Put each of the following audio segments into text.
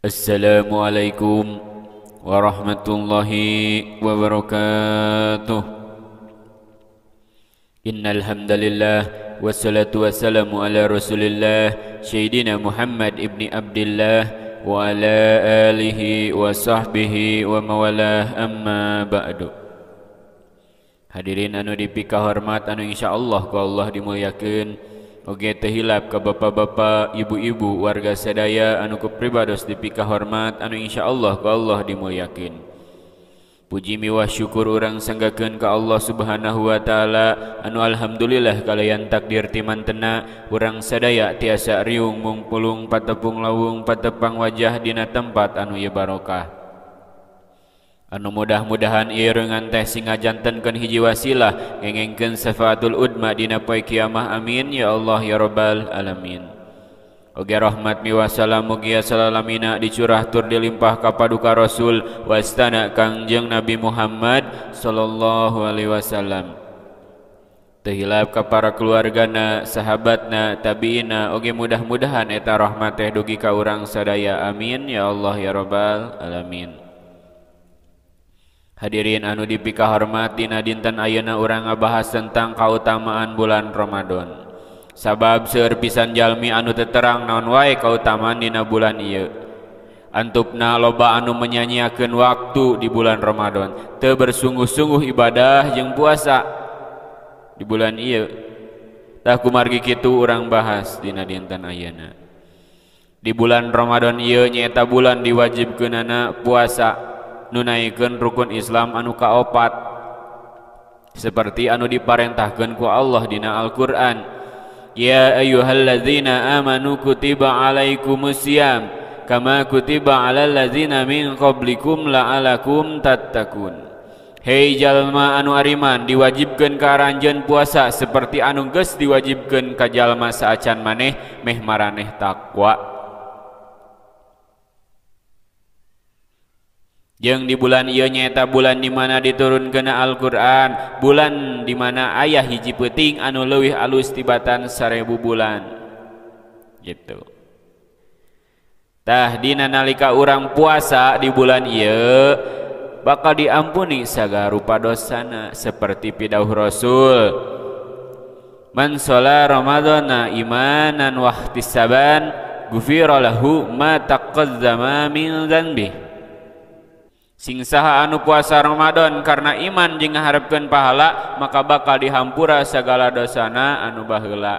Assalamualaikum warahmatullahi wabarakatuh. Innal hamdalillah wassalatu wassalamu ala Rasulillah Sayyidina Muhammad ibni Abdillah wa ala alihi wa sahbihi wa mawalah, amma ba'du. Hadirin anu dipika hormat anu insyaallah ku Allah dimuliakeun. Oge teu hilap ka bapak-bapak, ibu-ibu, warga sadaya anu kupribados dipika hormat anu insyaallah ku Allah dimuliakeun. Puji miwah syukur urang sanggakeun ka Allah Subhanahu wa taala anu alhamdulillah kalayan takdir ti mantena urang sadaya tiasa riung mungpulung patepung lawung patepang wajah dina tempat anu ieu barokah. Anu mudah-mudahan ieu reungan teh singajantenkeun hiji wasilah ngengengkeun syafaatul udma dina poe kiamah, amin ya Allah ya rabbal alamin. Oge rahmat miwah salam mugi salamina dicurah tur dilimpah ka paduka Rasul wastana Kangjeng Nabi Muhammad sallallahu alaihi wasallam. Teu hilap ka para keluargana, sahabatna, tabiina, oge mudah-mudahan eta rahmat teh dugi ka urang sadaya, amin ya Allah ya rabbal alamin. Hadirin anu dipika hormat, dina dinten ayeuna urang ngabahas tentang kautamaan bulan Ramadan. Sabab seueur pisan jalmi anu teu terang naon wae kautamaan dina bulan ieu. Antupna loba anu menyanyiakeun waktu di bulan Ramadan, teu bersungguh-sungguh ibadah jeung puasa di bulan ieu. Tah kumargi kitu urang bahas dina dinten ayeuna. Di bulan Ramadan ieu nyaeta bulan diwajibkeunana puasa nunaikeun rukun Islam anu kaopat seperti anu diparentahkeun ku Allah dina Al-Qur'an. Ya ayyuhalladzina amanu kutiba alaikumusiyam kama kutiba alal ladzina min qablikum la'alakum tattaqun. Hei jalma anu ariman, diwajibkeun ka aranjeun puasa seperti anu geus diwajibkeun ka jalma saacan maneh meh maraneh takwa. Jeung di bulan ieu nyaeta bulan di mana diturunkeun Al-Qur'an, bulan di mana aya hiji peuting anu leuwih alus tibatan 1000 bulan. Gitu. Tah dina nalika urang puasa di bulan ieu bakal diampuni sagarupa dosana seperti pidauh Rasul. Man shola Ramadana imanan wa ihtisaban ghufira lahu ma taqaddama min dzanbihi. Sing saha anu puasa Ramadan karena iman jeung ngaharepkeun pahala, maka bakal dihampura sagala dosana anu baheula.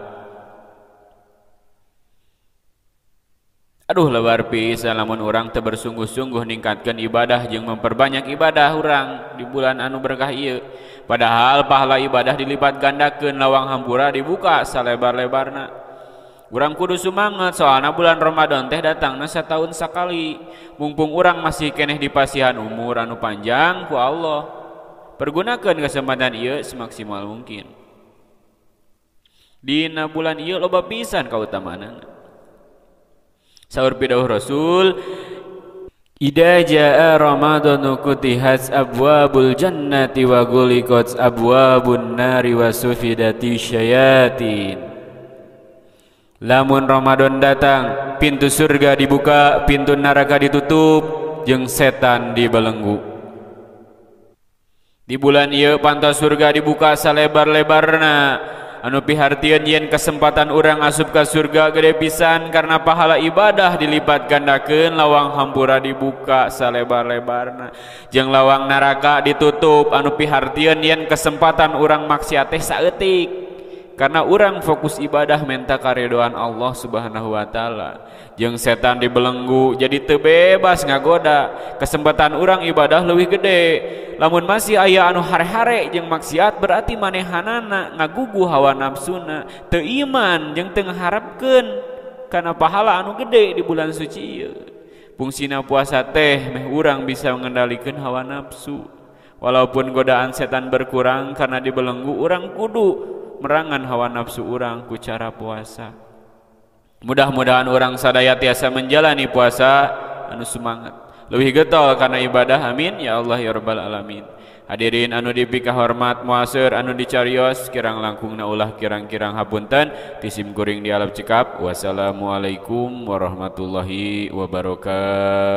Aduh lebar pisan lamun urang teu bersungguh-sungguh ningkatkeun ibadah jeung memperbanyak ibadah urang di bulan anu berkah ieu. Padahal pahala ibadah dilipat gandakeun, lawang hampura dibuka salebar-lebarna. Urang kudu sumanget soalna bulan Ramadan teh datangna satahun sakali. Mumpung urang masih keneh dipasihan umur anu panjang ku Allah, pergunakeun kesempatan ieu semaksimal mungkin. Dina bulan ieu loba pisan kautamaanna. Saur pidauh Rasul, idza jaa ramadanu kutihat abwabul jannati wa ghuliqat abwabun nari wa sufidati syayatin. Lamun Ramadan datang, pintu surga dibuka, pintu neraka ditutup, jeung setan dibelenggu. Di bulan ieu pantos surga dibuka salebar-lebarna. Anu pihartieun yen kesempatan urang asup ka surga gede pisan karena pahala ibadah dilipat gandakeun, lawang hampura dibuka salebar-lebarna. Jeung lawang neraka ditutup, anu pihartieun yen kesempatan urang maksiat teh saeutik. Karena urang fokus ibadah menta karidhoan Allah Subhanahu wa taala. Jeung setan dibelenggu jadi teu bebas ngagoda. Kesempatan urang ibadah leuwih gede. Lamun masih aya anu hare-hare jeung maksiat berarti manehanana ngagugu hawa nafsuna, teu iman jeung teu ngaharepkeun kana pahala anu gede di bulan suci ieu. Fungsina puasa teh meh urang bisa mengendalikeun hawa nafsu. Walaupun godaan setan berkurang karena dibelenggu, urang kudu merangan hawa nafsu urang ku cara puasa. Mudah-mudahan urang sadaya tiasa menjalani puasa anu semangat leuwih getol kana ibadah amin ya Allah ya rabbal alamin. Hadirin anu dipikah hormat muasir anu dicarios kirang langkungna ulah kirang-kirang hapunten tisim kuring di alam cekap. Wassalamualaikum warahmatullahi wabarakatuh.